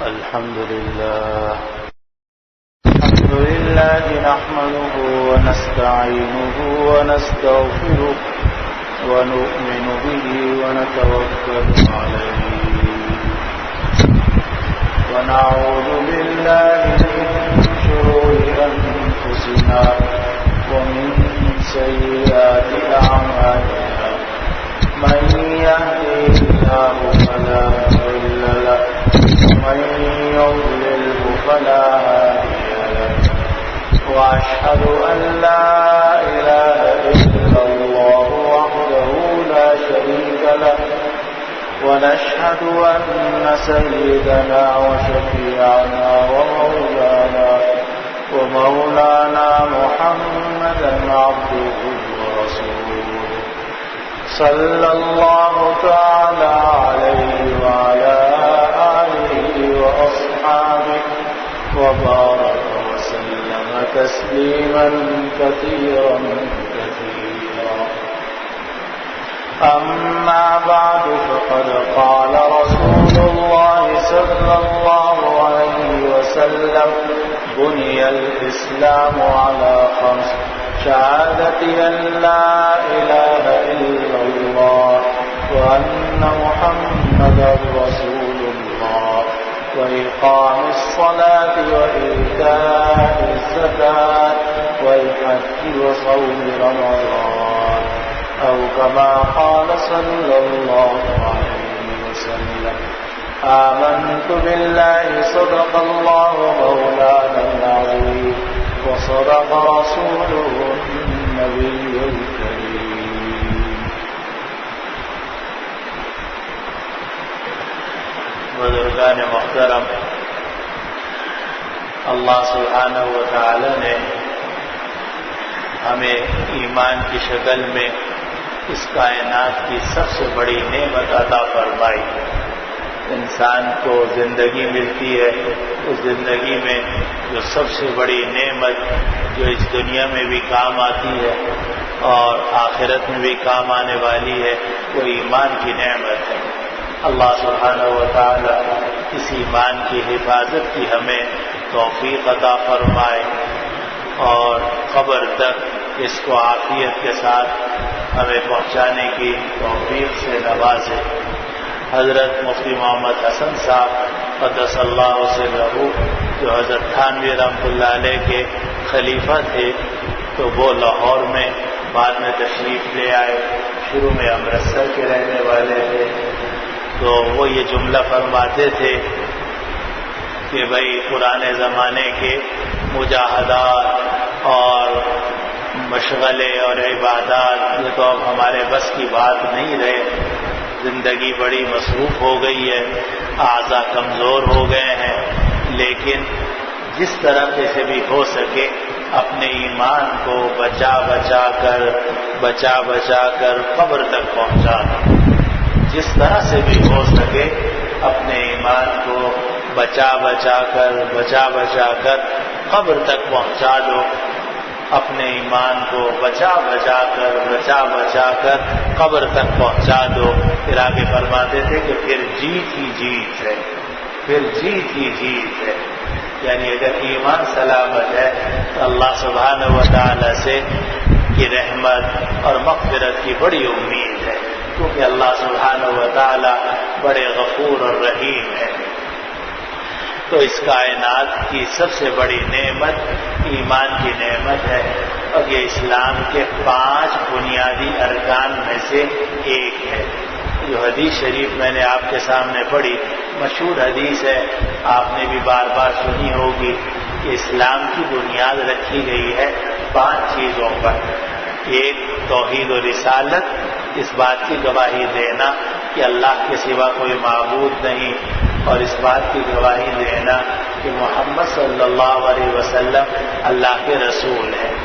الحمد لله نحمده ونستعينه ونستغفره ونؤمن به ونتوكل عليه ونعوذ بالله من شرور أنفسنا ومن سيئات أعمالنا من يهده الله فلا مضل له ومن يضلله فلا هادي له وأشهد أن لا إله إلا الله وحده لا شريك له ونشهد أن سيدنا وشفيعنا ومولانا محمدا عبده ورسوله صلى الله تعالى عليه وعلى آله وأصحابه وبارك وسلم تسليما كثيرا كثيرا. أما بعد فقد قال رسول الله صلى الله عليه وسلم بني الإسلام على خمس شهادة أن لا إله إلا الله وأن محمدا رسول الله وإقام الصلاة وإيتاء الزكاة والحج وصوم رمضان أو كما قال صلى الله عليه وسلم. آمنت بالله صدق الله مولانا العظيم وصدق رسوله النبي الكريم. بزرگان محترم، اللہ سبحانہ و تعالی نے ہمیں ایمان کی شکل میں اس کائنات کی سب سے بڑی نعمت عطا فرمائی. انسان کو زندگی ملتی ہے، اس زندگی میں جو سب سے بڑی نعمت جو اس دنیا میں بھی کام آتی ہے اور آخرت میں بھی کام آنے والی ہے وہ ایمان کی نعمت ہے. اللہ سبحانہ و تعالی اس ایمان کی حفاظت کی ہمیں توفیق عطا فرمائے اور قبر تک اس کو عافیت کے ساتھ ہمیں پہنچانے کی توفیق سے نوازے. حضرت مفتی محمد حسن صاحب قدس اللہ سرہ جو حضرت تھانوی رحمۃ اللہ علیہ کے خلیفہ تھے تو وہ لاہور میں بعد میں تشریف لے آئے. شروع میں امرتسر کے رہنے والے تھے تو وہ یہ جملہ فرماتے تھے کہ بھائی پرانے زمانے کے مجاہدات اور مشغلے اور عبادات یہ تو اب ہمارے بس کی بات نہیں رہے. زندگی بڑی مصروف ہو گئی ہے، اعضاء کمزور ہو گئے ہیں، لیکن جس طرح سے بھی ہو سکے اپنے ایمان کو بچا بچا کر قبر تک پہنچا دو. جس طرح سے بھی ہو سکے اپنے ایمان کو بچا کر قبر تک پہنچا دو. اپنے ایمان کو بچا کر قبر تک پہنچا دو. پھر آگے فرماتے تھے کہ پھر جیت ہی جیت ہے. یعنی اگر ایمان سلامت ہے تو اللہ سبحانہ و تعالی سے کی رحمت اور مغفرت کی بڑی امید ہے، کیونکہ اللہ سبحانہ و تعالی بڑے غفور اور رحیم ہے. تو اس کائنات کی سب سے بڑی نعمت ایمان کی نعمت ہے اور یہ اسلام کے 5 بنیادی ارکان میں سے ایک ہے. جو حدیث شریف میں نے آپ کے سامنے پڑھی، مشہور حدیث ہے، آپ نے بھی بار بار سنی ہوگی کہ اسلام کی بنیاد رکھی گئی ہے 5 چیزوں پر. ایک توحید و رسالت، اس بات کی گواہی دینا کہ اللہ کے سوا کوئی معبود نہیں اور اس بات کی گواہی دینا کہ محمد صلی اللہ علیہ وسلم اللہ کے رسول ہیں.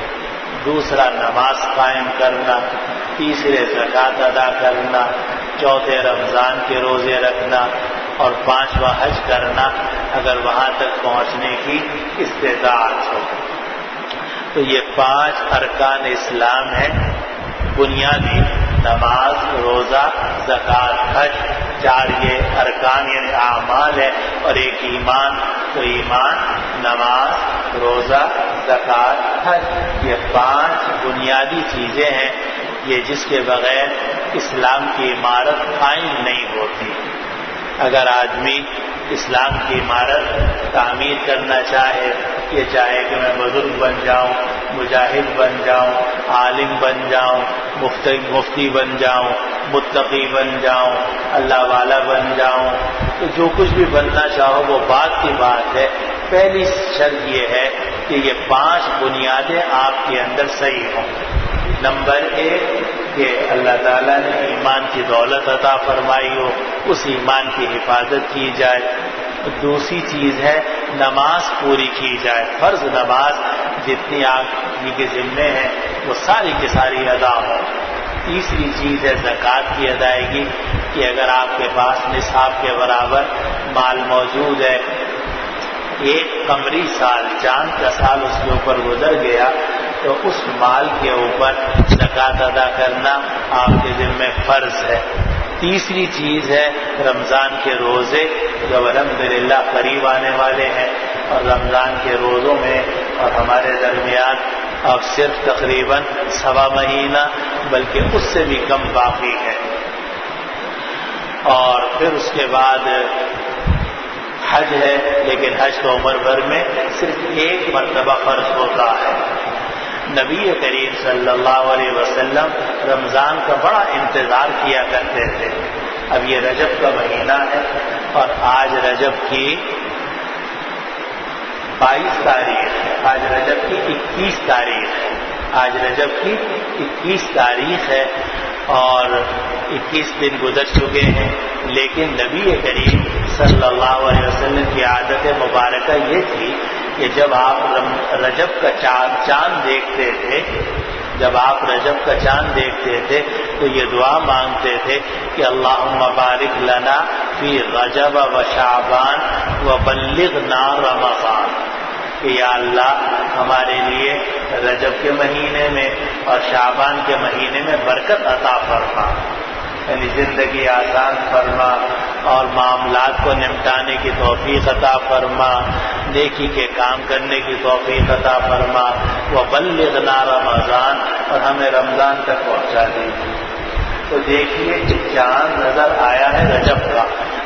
دوسرا نماز قائم کرنا، تیسرے زکوٰۃ ادا کرنا، چوتھے رمضان کے روزے رکھنا اور 5واں حج کرنا اگر وہاں تک پہنچنے کی استطاعت ہو. تو یہ 5 ارکان اسلام ہیں بنیادی: نماز، روزہ، زکوٰۃ، حج. 4 یہ ارکان یعنی اعمال ہے، اور ایک ایمان، تو ایمان، نماز، روزہ، زکوٰۃ، حج، یہ 5 بنیادی چیزیں ہیں، یہ جس کے بغیر اسلام کی عمارت قائم نہیں ہوتی۔ اگر آدمی اسلام کی عمارت تعمیر کرنا چاہے، یہ چاہے کہ میں بزرگ بن جاؤں، مجاہد بن جاؤں، عالم بن جاؤں، مفتی بن جاؤں، متقی بن جاؤں، اللہ والا بن جاؤں، تو جو کچھ بھی بننا چاہو وہ بات کی بات ہے، پہلی شرط یہ ہے کہ یہ 5 بنیادیں آپ کے اندر صحیح ہوں۔ نمبر 1 کہ اللہ تعالیٰ نے ایمان کی دولت عطا فرمائی ہو، اس ایمان کی حفاظت کی جائے۔ دوسری چیز ہے نماز پوری کی جائے، فرض نماز جتنی آپ کے ذمے ہیں وہ ساری کی ساری ادا ہو۔ تیسری چیز ہے زکوٰۃ کی ادائیگی، کہ اگر آپ کے پاس نصاب کے برابر مال موجود ہے، 1 قمری سال، چاند کا سال اس کے اوپر گزر گیا، تو اس مال کے اوپر زکوٰۃ ادا کرنا آپ کے ذمہ فرض ہے۔ تیسری چیز ہے رمضان کے روزے، جو الحمدللہ قریب آنے والے ہیں، اور رمضان کے روزوں میں اور ہمارے درمیان اب صرف تقریباً 1.25 مہینہ بلکہ اس سے بھی کم باقی ہے۔ اور پھر اس کے بعد حج ہے، لیکن حج تو عمر بھر میں صرف 1 مرتبہ فرض ہوتا ہے۔ نبی کریم صلی اللہ علیہ وسلم رمضان کا بڑا انتظار کیا کرتے تھے۔ اب یہ رجب کا مہینہ ہے، اور آج رجب کی 22 تاریخ ہے، آج رجب کی 21 تاریخ ہے، آج رجب کی 21 تاریخ ہے، اور 21 دن گزر چکے ہیں، لیکن نبی کریم صلی اللہ علیہ وسلم کی عادت مبارکہ یہ تھی کہ جب آپ رجب کا چاند دیکھتے تھے، جب آپ رجب کا چاند دیکھتے تھے تو یہ دعا مانگتے تھے کہ اللہم بارک لنا فی رجب و شعبان و بلغنا رمضان، کہ یا اللہ ہمارے لیے رجب کے مہینے میں اور شعبان کے مہینے میں برکت عطا فرما، یعنی زندگی آسان فرما اور معاملات کو نمٹانے کی توفیق عطا فرما، نیکی کے کام کرنے کی توفیق عطا فرما، وبلغنا رمضان، اور ہمیں رمضان تک پہنچا دیجیے۔ تو دیکھیے چاند نظر آیا ہے رجب کا،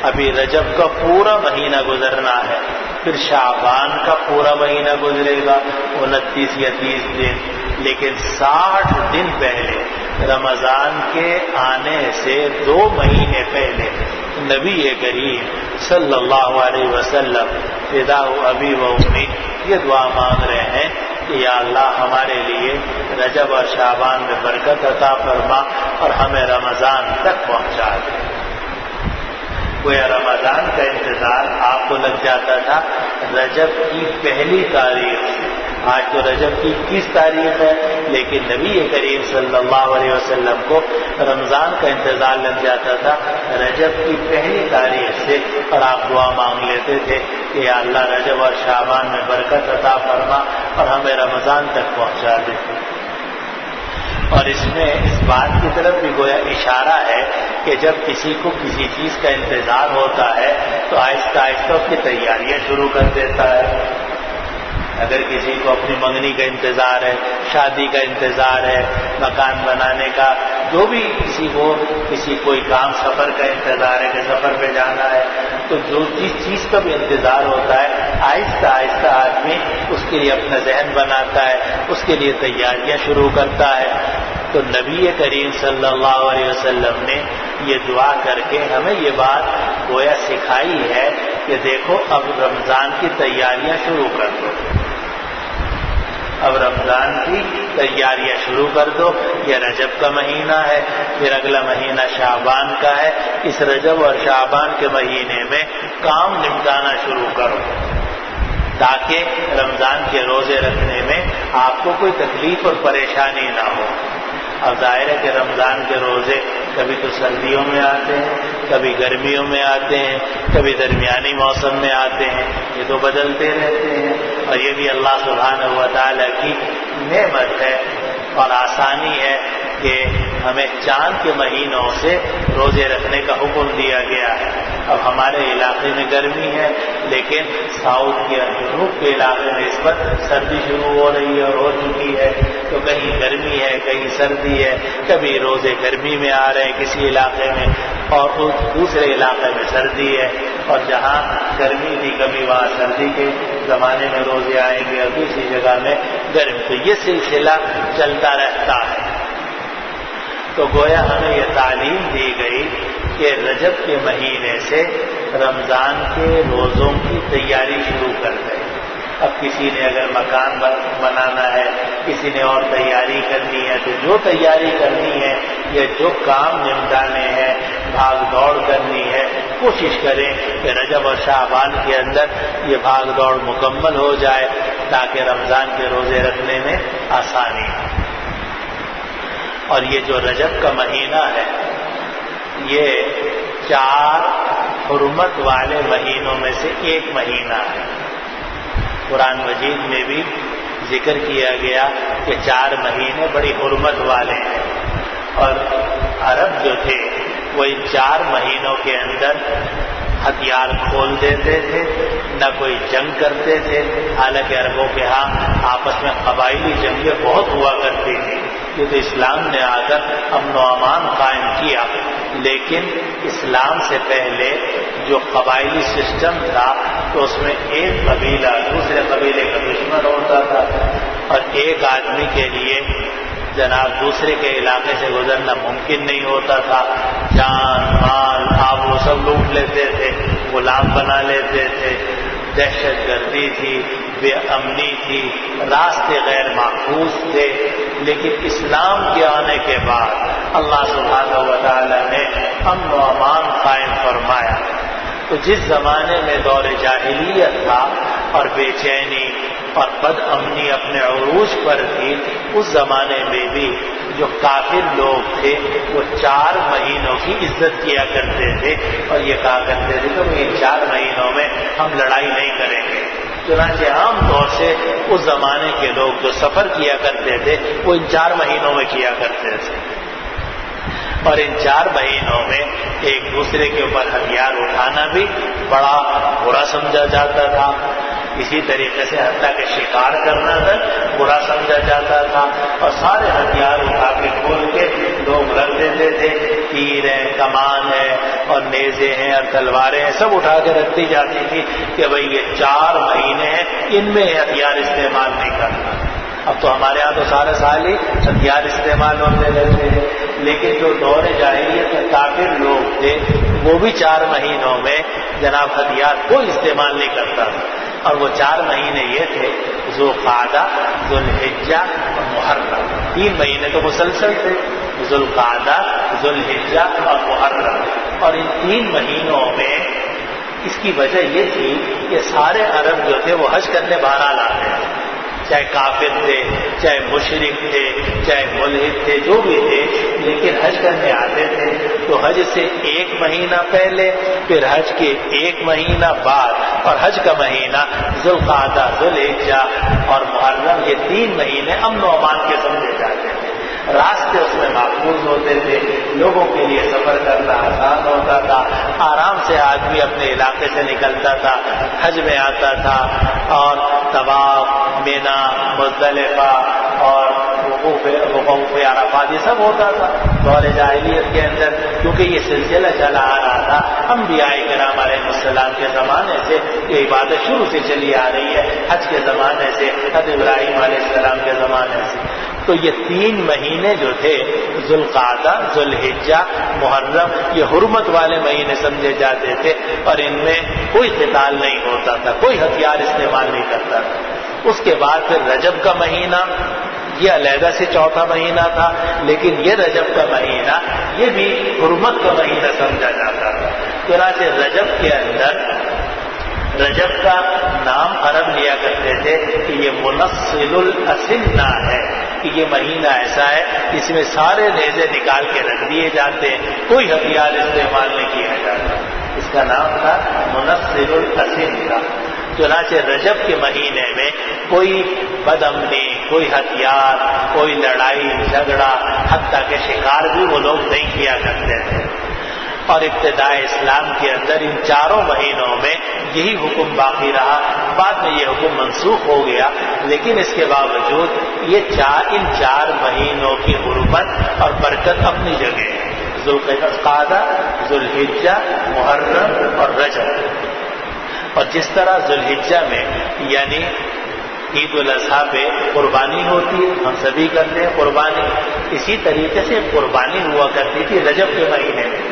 ابھی رجب کا پورا مہینہ گزرنا ہے، پھر شعبان کا پورا مہینہ گزرے گا 29 یا 30 دن، لیکن 60 دن پہلے رمضان کے آنے سے 2 مہینے پہلے نبی کریم صلی اللہ علیہ وسلم فداء ابی و امی یہ دعا مانگ رہے ہیں کہ یا اللہ ہمارے لیے رجب اور شعبان میں برکت عطا فرما اور ہمیں رمضان تک پہنچا دے۔ گویا رمضان کا انتظار آپ کو لگ جاتا تھا رجب کی پہلی تاریخ سے۔ آج تو رجب کی 21 تاریخ ہے، لیکن نبی کریم صلی اللہ علیہ وسلم کو رمضان کا انتظار لگ جاتا تھا رجب کی پہلی تاریخ سے، اور آپ دعا مانگ لیتے تھے کہ یا اللہ رجب اور شعبان میں برکت عطا فرما اور ہمیں رمضان تک پہنچا دے۔ اور اس میں اس بات کی طرف بھی گویا اشارہ ہے کہ جب کسی کو کسی چیز کا انتظار ہوتا ہے تو آہستہ آہستہ اس کی تیاریاں شروع کر دیتا ہے۔ اگر کسی کو اپنی منگنی کا انتظار ہے، شادی کا انتظار ہے، مکان بنانے کا، جو بھی کسی کو کوئی کام، سفر کا انتظار ہے کہ سفر پہ جانا ہے، تو جو جس چیز کا بھی انتظار ہوتا ہے آہستہ آہستہ آدمی اس کے لیے اپنا ذہن بناتا ہے، اس کے لیے تیاریاں شروع کرتا ہے۔ تو نبی کریم صلی اللہ علیہ وسلم نے یہ دعا کر کے ہمیں یہ بات گویا سکھائی ہے کہ دیکھو اب رمضان کی تیاریاں شروع کر دو، اب رمضان کی تیاریاں شروع کر دو۔ یہ رجب کا مہینہ ہے، پھر اگلا مہینہ شعبان کا ہے، اس رجب اور شعبان کے مہینے میں کام نمٹانا شروع کرو تاکہ رمضان کے روزے رکھنے میں آپ کو کوئی تکلیف اور پریشانی نہ ہو۔ اب ظاہر ہے کہ رمضان کے روزے کبھی تو سردیوں میں آتے ہیں، کبھی گرمیوں میں آتے ہیں، کبھی درمیانی موسم میں آتے ہیں، یہ تو بدلتے رہتے ہیں، اور یہ بھی اللہ سبحانہ و تعالیٰ کی نعمت ہے اور آسانی ہے کہ ہمیں چاند کے مہینوں سے روزے رکھنے کا حکم دیا گیا ہے۔ اب ہمارے علاقے میں گرمی ہے، لیکن ساؤتھ کے جنوب کے علاقے میں اس پر سردی شروع ہو رہی ہے اور ہو چکی ہے، تو کہیں گرمی ہے کہیں سردی ہے، کبھی روزے گرمی میں آ رہے ہیں کسی علاقے میں اور دوسرے علاقے میں سردی ہے، اور جہاں گرمی تھی کبھی وہاں سردی کے زمانے میں روزے آئیں گے اور دوسری جگہ میں گرمی، تو یہ سلسلہ چلتا رہتا ہے۔ تو گویا ہمیں یہ تعلیم دی گئی کہ رجب کے مہینے سے رمضان کے روزوں کی تیاری شروع کر دیں۔ اب کسی نے اگر مکان بنانا ہے، کسی نے اور تیاری کرنی ہے، تو جو تیاری کرنی ہے یا جو کام نمٹانے ہیں، بھاگ دوڑ کرنی ہے، کوشش کریں کہ رجب اور شعبان کے اندر یہ بھاگ دوڑ مکمل ہو جائے تاکہ رمضان کے روزے رکھنے میں آسانی ہو۔ اور یہ جو رجب کا مہینہ ہے یہ 4 حرمت والے مہینوں میں سے ایک مہینہ ہے۔ قرآن مجید میں بھی ذکر کیا گیا کہ 4 مہینے بڑی حرمت والے ہیں، اور عرب جو تھے وہ ان 4 مہینوں کے اندر ہتھیار کھول دیتے تھے، نہ کوئی جنگ کرتے تھے، حالانکہ عربوں کے ہاں آپس میں قبائلی جنگیں بہت ہوا کرتی تھیں۔ یہ تو اسلام نے آ کر امن و امان قائم کیا، لیکن اسلام سے پہلے جو قبائلی سسٹم تھا تو اس میں ایک قبیلہ دوسرے قبیلے کا دشمن ہوتا تھا، اور ایک آدمی کے لیے جناب دوسرے کے علاقے سے گزرنا ممکن نہیں ہوتا تھا، جان مال آب وہ سب لوٹ لیتے تھے، غلام بنا لیتے تھے، دہشت گردی تھی، بے امنی تھی، راستے غیر محفوظ تھے۔ لیکن اسلام کے آنے کے بعد اللہ سبحانہ و تعالی نے امن و امان قائم فرمایا۔ تو جس زمانے میں دور جاہلیت تھا اور بے چینی اور بد امنی اپنے عروج پر تھی، اس زمانے میں بھی جو کافر لوگ تھے وہ 4 مہینوں کی عزت کیا کرتے تھے، اور یہ کہا کرتے تھے کہ ان 4 مہینوں میں ہم لڑائی نہیں کریں گے۔ چنانچہ عام طور سے اس زمانے کے لوگ جو سفر کیا کرتے تھے وہ ان 4 مہینوں میں کیا کرتے تھے، اور ان 4 مہینوں میں ایک دوسرے کے اوپر ہتھیار اٹھانا بھی بڑا برا سمجھا جاتا تھا، اسی طریقے سے حتیٰ کہ شکار کرنا تک برا سمجھا جاتا تھا، اور سارے ہتھیار اٹھا کے کھول کے لوگ رکھ دیتے تھے، تیر ہیں، کمان ہے اور نیزے ہیں اور تلواریں ہیں، سب اٹھا کے رکھ دی جاتی تھی کہ بھئی یہ 4 مہینے ہیں، ان میں ہتھیار استعمال نہیں کرنا۔ اب تو ہمارے ہاں تو سارے سال ہی ہتھیار استعمال ہوتے رہتے ہیں، لیکن جو دور جاہلیت کے کافر لوگ تھے وہ بھی 4 مہینوں میں جناب ہتھیار کوئی استعمال نہیں کرتا تھا، اور وہ 4 مہینے یہ تھے ذوالقعدہ، ذوالحجہ اور محرم۔ 3 مہینے تو مسلسل تھے، ذوالقعدہ، ذوالحجہ اور محرم، اور ان 3 مہینوں میں اس کی وجہ یہ تھی کہ سارے عرب جو تھے وہ حج کرنے بہرحال آتے تھے، چاہے کافر تھے، چاہے مشرک تھے، چاہے ملحد تھے، جو بھی تھے، لیکن حج کرنے آتے تھے۔ تو حج سے 1 مہینہ پہلے، پھر حج کے 1 مہینہ بعد، اور حج کا مہینہ ذوالقعدہ، ذوالحجہ اور محرم، یہ 3 مہینے امن و امان کے سمجھے جاتے تھے۔ راستے اس میں محفوظ ہوتے تھے، لوگوں کے لیے سفر کرنا آسان ہوتا تھا، آرام سے آدمی اپنے علاقے سے نکلتا تھا، حج میں آتا تھا، اور طواف، مینا، مزدلفہ اور وقوف عرفات یہ سب ہوتا تھا دور جاہلیت کے اندر، کیونکہ یہ سلسلہ چلا آ رہا تھا انبیاء کرام علیہ السلام کے زمانے سے، یہ عبادت شروع سے چلی آ رہی ہے، حج کے زمانے سے، حضرت ابراہیم علیہ السلام کے زمانے سے۔ تو یہ 3 مہینے جو تھے ذوالقعدہ، ذوالحجہ، محرم، یہ حرمت والے مہینے سمجھے جاتے تھے، اور ان میں کوئی قتال نہیں ہوتا تھا، کوئی ہتھیار استعمال نہیں کرتا تھا۔ اس کے بعد پھر رجب کا مہینہ، یہ علیحدہ سے 4تھا مہینہ تھا، لیکن یہ رجب کا مہینہ یہ بھی حرمت کا مہینہ سمجھا جاتا تھا۔ چنانچہ رجب کے اندر رجب کا نام عرب لیا کرتے تھے کہ یہ منصل الاسنہ ہے، کہ یہ مہینہ ایسا ہے اس میں سارے نیزے نکال کے رکھ دیے جاتے ہیں، کوئی ہتھیار استعمال نہیں کیا جاتا، اس کا نام تھا منصل الاسنہ۔ چنانچہ رجب کے مہینے میں کوئی بد امنی، کوئی ہتھیار، کوئی لڑائی جھگڑا، حتیٰ کہ شکار بھی وہ لوگ نہیں کیا کرتے تھے۔ اور ابتدائے اسلام کے اندر ان 4 مہینوں میں یہی حکم باقی رہا۔ بعد میں یہ حکم منسوخ ہو گیا، لیکن اس کے باوجود ان 4 مہینوں کی حرمت اور برکت اپنی جگہ ہے۔ ذوالقعدہ، ذوالحجہ، محرم اور رجب۔ اور جس طرح ذوالحجہ میں یعنی عید الاضحیٰ پہ قربانی ہوتی ہے، ہم سبھی کرتے ہیں قربانی، اسی طریقے سے قربانی ہوا کرتی تھی رجب کے مہینے میں۔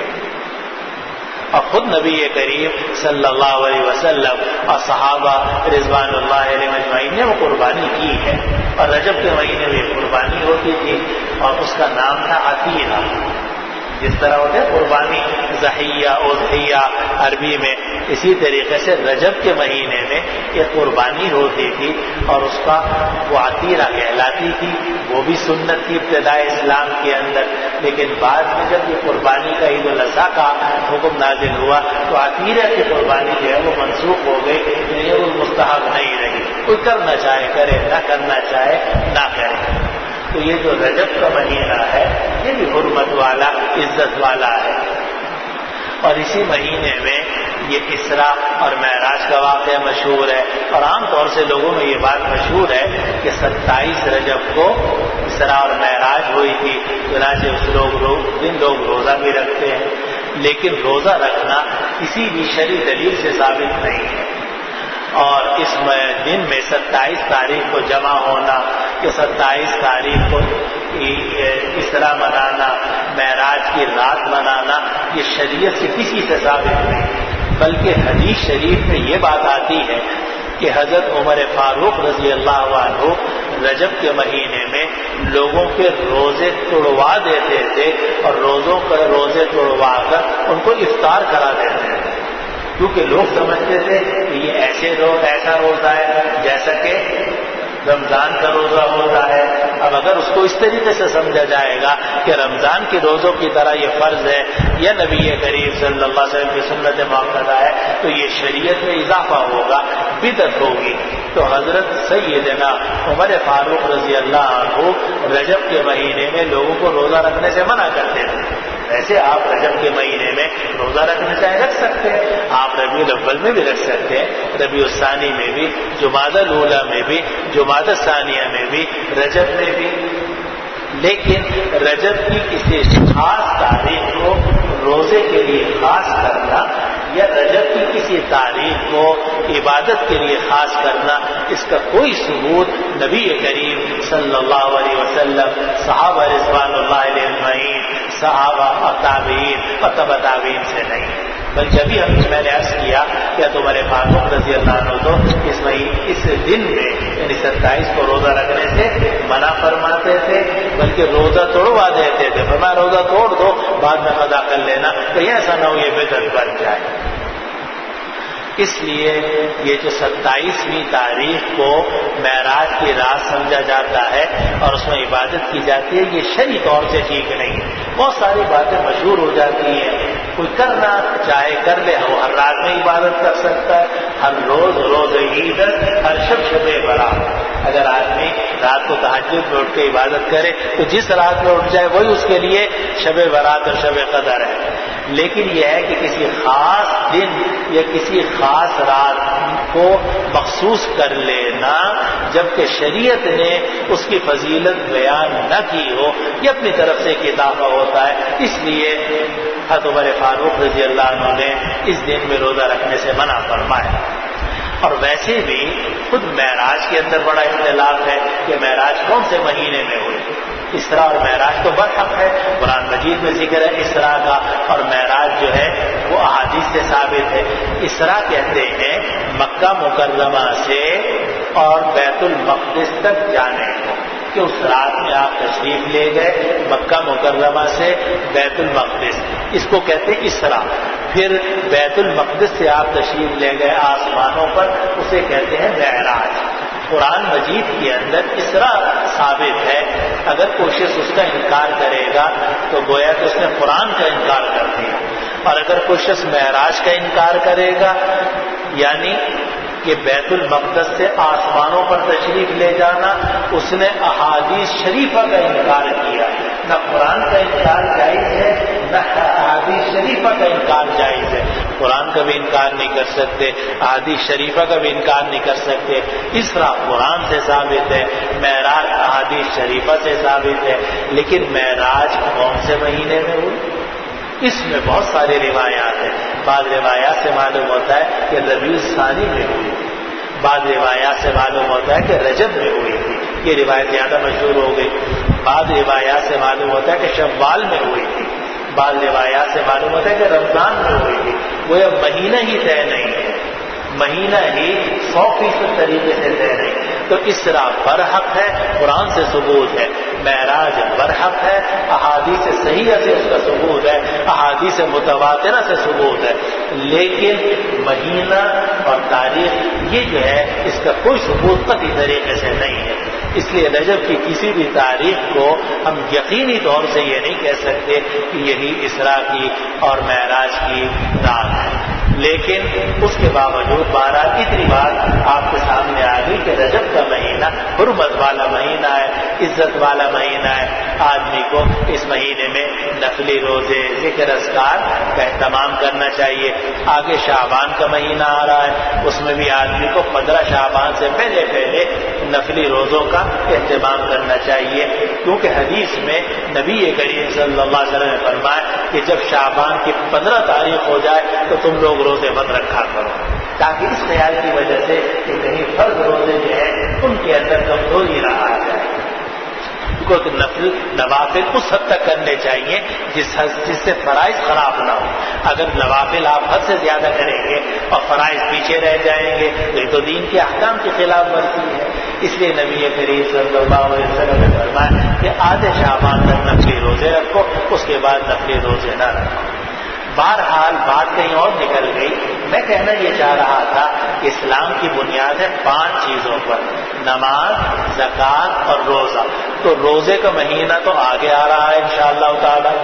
اور خود نبی کریم صلی اللہ علیہ وسلم اور صحابہ رضوان اللہ علیہ اجمعین نے وہ قربانی کی ہے، اور رجب کے مہینے میں قربانی ہوتی تھی، اور اس کا نام تھا عتیقہ۔ جس طرح ہوتے قربانی ضحیہ اضحیہ عربی میں، اسی طریقے سے رجب کے مہینے میں یہ قربانی ہوتی تھی، اور اس کا وہ عتیقہ کہلاتی تھی۔ وہ بھی سنت کی ابتدائے اسلام کے اندر، لیکن بعد میں جب یہ قربانی کا عید الاضحیٰ کا حکم نازل ہوا تو عتیقہ کی قربانی جو ہے وہ منسوخ ہو گئی، یہ وہ مستحب نہیں رہی۔ کوئی کرنا چاہے کرے، نہ کرنا چاہے نہ کرے۔ تو یہ جو رجب کا مہینہ ہے یہ بھی حرمت والا، عزت والا ہے۔ اور اسی مہینے میں یہ اسراء اور معراج کا واقعہ مشہور ہے، اور عام طور سے لوگوں میں یہ بات مشہور ہے کہ 27 رجب کو اسراء اور معراج ہوئی تھی، چنانچہ اس دن لوگ روزہ بھی رکھتے ہیں، لیکن روزہ رکھنا کسی بھی شرعی دلیل سے ثابت نہیں ہے۔ اور اس دن میں 27 تاریخ کو جمع ہونا کہ 27 تاریخ کو اسراء منانا، معراج کی رات منانا، یہ شریعت سے کسی سے ثابت نہیں، بلکہ حدیث شریف میں یہ بات آتی ہے کہ حضرت عمر فاروق رضی اللہ عنہ رجب کے مہینے میں لوگوں کے روزے توڑوا دیتے تھے، اور روزے توڑوا کر ان کو افطار کرا دیتے تھے، کیونکہ لوگ سمجھتے تھے کہ یہ ایسا روزہ ہے جیسا کہ رمضان کا روزہ ہوتا ہے۔ اب اگر اس کو اس طریقے سے سمجھا جائے گا کہ رمضان کے روزوں کی طرح یہ فرض ہے یا نبی کریم صلی اللہ علیہ وسلم کی سنت مؤکدہ ہے، تو یہ شریعت میں اضافہ ہوگا، بدعت ہوگی۔ تو حضرت سیدنا عمر فاروق رضی اللہ عنہ رجب کے مہینے میں لوگوں کو روزہ رکھنے سے منع کرتے تھے۔ ویسے آپ رجب کے مہینے میں روزہ رکھنا چاہے رکھ سکتے ہیں، آپ ربیع الاول میں بھی رکھ سکتے ہیں، ربیع الثانی میں بھی، جمادی الاولیٰ میں بھی، جمادی الثانیہ میں بھی، رجب میں بھی۔ لیکن رجب کی کسی خاص تاریخ کو روزے کے لیے خاص کرنا یا رجب کی کسی تاریخ کو عبادت کے لیے خاص کرنا، اس کا کوئی ثبوت نبی کریم صلی اللہ علیہ وسلم، صحابہ رضوان اللہ علیہ اجمعین، صحابہ اور تابعین اور تبع تابعین سے نہیں۔ بلکہ ابھی میں نے عرض کیا کہ تمہارے فاروق رضی اللہ عنہ تو اس دن میں یعنی 27 کو روزہ رکھنے سے منع فرماتے تھے، بلکہ روزہ توڑوا دیتے تھے، فرمایا روزہ توڑ دو بعد میں قضا کر لینا، کہیں ایسا نہ ہو یہ بدعت بن جائے۔ اس لیے یہ جو 27ویں تاریخ کو معراج کی رات سمجھا جاتا ہے اور اس میں عبادت کی جاتی ہے، یہ شرعی طور سے ٹھیک نہیں ہے۔ بہت ساری باتیں مشہور ہو جاتی ہیں، کوئی کرنا چاہے کر لے، وہ ہر رات میں عبادت کر سکتا ہے، ہر روز عید، ہر شب برات۔ اگر آدمی رات کو تہجد میں اٹھ کے عبادت کرے تو جس رات میں اٹھ جائے وہی اس کے لیے شب برات اور شب قدر ہے۔ لیکن یہ ہے کہ کسی خاص دن یا کسی خاص رات کو مخصوص کر لینا جبکہ شریعت نے اس کی فضیلت بیان نہ کی ہو، یہ اپنی طرف سے ایک اضافہ ہوتا ہے۔ اس لیے حضرت عمر فاروق رضی اللہ عنہ نے اس دن میں روزہ رکھنے سے منع فرمایا۔ اور ویسے بھی خود معراج کے اندر بڑا اختلاف ہے کہ معراج کون سے مہینے میں ہوئی۔ اسراء اور معراج تو برحق ہے، قرآن مجید میں ذکر ہے اسراء کا، اور معراج جو ہے وہ احادیث سے ثابت ہے۔ اسراء کہتے ہیں مکہ مکرمہ سے اور بیت المقدس تک جانے کو، کہ اس رات میں آپ تشریف لے گئے مکہ مکرمہ سے بیت المقدس، اس کو کہتے ہیں اسراء۔ پھر بیت المقدس سے آپ تشریف لے گئے آسمانوں پر، اسے کہتے ہیں معراج۔ قرآن مجید کے اندر اسراء ثابت ہے، اگر کوئی شخص اس کا انکار کرے گا تو گویا کہ اس نے قرآن کا انکار کر دیا، اور اگر کوئی شخص معراج کا انکار کرے گا یعنی کہ بیت المقدس سے آسمانوں پر تشریف لے جانا، اس نے احادیث شریفہ کا انکار کیا. نہ قرآن کا انکار جائز ہے، نہ احادیث شریفہ کا انکار جائز ہے. قرآن کا بھی انکار نہیں کر سکتے، احادیث شریفہ کا بھی انکار نہیں کر سکتے. اسرا قرآن سے ثابت ہے، معراج احادیث شریفہ سے ثابت ہے. لیکن معراج کون سے مہینے میں ہوئی؟ اس میں بہت سارے روایات ہیں. بعض روایات سے معلوم ہوتا ہے کہ ربیع الثانی میں ہوئی، بعض روایات سے معلوم ہوتا ہے کہ رجب میں ہوئی تھی. یہ روایت زیادہ مشہور ہو گئی. بعض روایات سے معلوم ہوتا ہے کہ شوال میں ہوئی تھی. بعض روایات سے معلوم ہوتا ہے کہ رمضان میں ہوئی تھی. وہ اب مہینہ ہی طے نہیں ہے، مہینہ ہی 100% طریقے سے طے نہیں. تو اسرا برحق ہے، قرآن سے ثبوت ہے. معراج برحق ہے، احادیث صحیحہ سے اس کا ثبوت ہے، احادیث متواترہ سے ثبوت ہے. لیکن مہینہ اور تاریخ یہ جو ہے اس کا کوئی ثبوت قطعی طریقے سے نہیں ہے. اس لیے رجب کی کسی بھی تاریخ کو ہم یقینی طور سے یہ نہیں کہہ سکتے کہ یہی اسرا کی اور معراج کی رات ہے. لیکن اس کے باوجود بہرحال اتنی بات آپ کے سامنے آ گئی کہ رجب کا مہینہ حرمت والا مہینہ ہے، عزت والا مہینہ ہے. آدمی کو اس مہینے میں نفلی روزے، ذکر اذکار کا اہتمام کرنا چاہیے. آگے شعبان کا مہینہ آ رہا ہے، اس میں بھی آدمی کو 15 شعبان سے پہلے نفلی روزوں کا اہتمام کرنا چاہیے. کیونکہ حدیث میں نبی کریم صلی اللہ علیہ وسلم نے فرمایا کہ جب شعبان کی 15 تاریخ ہو جائے تو تم لوگ روزے مت رکھا کرو، تاکہ اس خیال کی وجہ سے کہ کہیں فرض روزے جو ہیں ان کے اندر کمزوری نہ آ جائے. کیونکہ نوافل اس حد تک کرنے چاہیے جس سے فرائض خراب نہ ہو. اگر نوافل آپ حد سے زیادہ کریں گے اور فرائض پیچھے رہ جائیں گے تو یہ تو دین کے احکام کے خلاف ورزی ہے. اس لیے نبی کریم صلی اللہ علیہ وسلم نے فرمایا کہ آدھے شعبان تک نفلی روزے رکھو، اس کے بعد نفلی روزے نہ رکھو. بہرحال بات کہیں اور نکل گئی. میں کہنا یہ چاہ رہا تھا کہ اسلام کی بنیاد ہے 5 چیزوں پر: نماز، زکوٰۃ اور روزہ. تو روزے کا مہینہ تو آگے آ رہا ہے انشاءاللہ تعالی.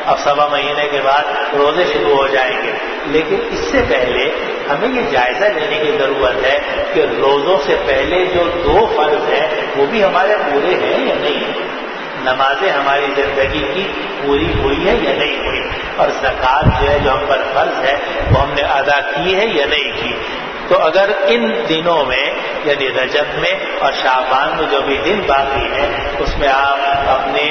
اب 1.25 مہینے کے بعد روزے شروع ہو جائیں گے. لیکن اس سے پہلے ہمیں یہ جائزہ لینے کی ضرورت ہے کہ روزوں سے پہلے جو 2 فرض ہیں وہ بھی ہمارے پورے ہیں یا نہیں. نمازیں ہماری زندگی کی پوری ہوئی ہے یا نہیں ہوئی، اور زکوٰۃ جو ہے جو ہم پر فرض ہے وہ ہم نے ادا کی ہے یا نہیں کی. تو اگر ان دنوں میں یعنی رجب میں اور شعبان میں جو بھی دن باقی ہے اس میں آپ اپنے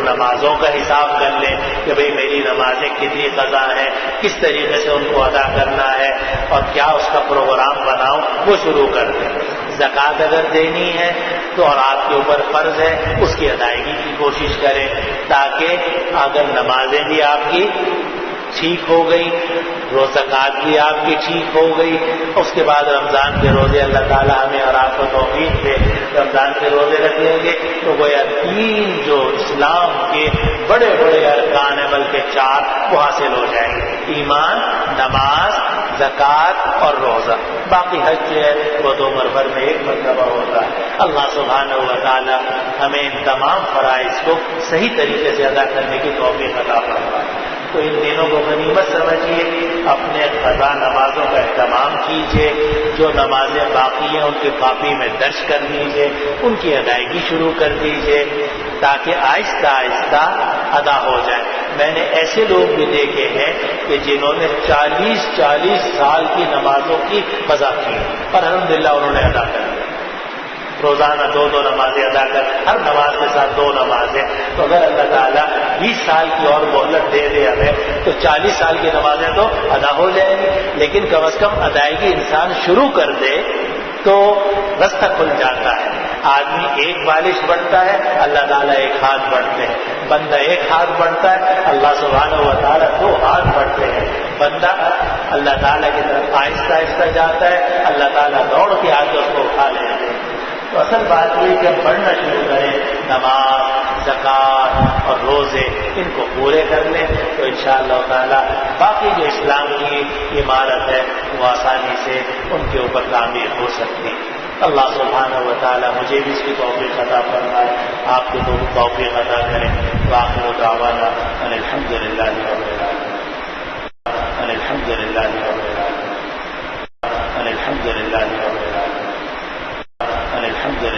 نمازوں کا حساب کر لیں کہ بھئی میری نمازیں کتنی قضا ہیں، کس طریقے سے ان کو ادا کرنا ہے اور کیا اس کا پروگرام بناؤں، وہ شروع کر دیں. زکوٰۃ اگر دینی ہے تو اور آپ کے اوپر فرض ہے اس کی ادائیگی کی کوشش کریں، تاکہ اگر نمازیں بھی آپ کی ٹھیک ہو گئی، زکوٰۃ بھی آپ کی ٹھیک ہو گئی، اس کے بعد رمضان کے روزے اللہ تعالیٰ ہمیں اور آپ کو توفیق دے رمضان کے روزے رکھ لیں گے تو گویا 3 جو اسلام کے بڑے بڑے ارکان ہیں بلکہ 4 وہ حاصل ہو جائیں گے: ایمان، نماز، زکوٰۃ اور روزہ. باقی حج جو ہے وہ 2 مرحلے میں 1 مرتبہ ہوتا ہے. اللہ سبحانہ و تعالیٰ ہمیں ان تمام فرائض کو صحیح طریقے سے ادا کرنے کی توفیق عطا فرمائے. تو ان دنوں کو غنیمت سمجھیے، اپنے قضا نمازوں کا اہتمام کیجیے، جو نمازیں باقی ہیں ان کی کاپی میں درج کر لیجیے، ان کی ادائیگی شروع کر دیجیے تاکہ آہستہ آہستہ ادا ہو جائے. میں نے ایسے لوگ بھی دیکھے ہیں کہ جنہوں نے 40 سال کی نمازوں کی قضا کی اور الحمدللہ انہوں نے ادا کر دیا. روزانہ 2 نمازیں ادا کر، ہر نماز کے ساتھ 2 نمازیں. تو اگر اللہ تعالیٰ 20 سال کی اور مہلت دے دے ہمیں تو 40 سال کی نمازیں تو ادا ہو جائیں گی. لیکن کم از کم ادائیگی انسان شروع کر دے تو رستہ کھل جاتا ہے. آدمی 1 بالش بڑھتا ہے، اللہ تعالیٰ 1 ہاتھ بڑھتے ہیں. بندہ 1 ہاتھ بڑھتا ہے، اللہ سبحانہ و تعالیٰ 2 ہاتھ بڑھتے ہیں. بندہ اللہ تعالیٰ کی طرف آہستہ آہستہ جاتا ہے، اللہ تعالیٰ دوڑ کے آگے اس کو اٹھا لیتے ہیں. تو اصل بات یہ کہ ہم پڑھنا شروع کریں، نماز، زکوٰۃ اور روزے ان کو پورے کر لیں تو انشاءاللہ تعالی باقی جو اسلام کی عمارت ہے وہ آسانی سے ان کے اوپر تعمیر ہو سکتی. اللہ سبحانہ و تعالی مجھے بھی اس کی توفیق عطا فرمائے، آپ کو تو توفیق عطا کریں. وآخر دعوانا ان الحمد للہ رب العالمین. الحمد للہ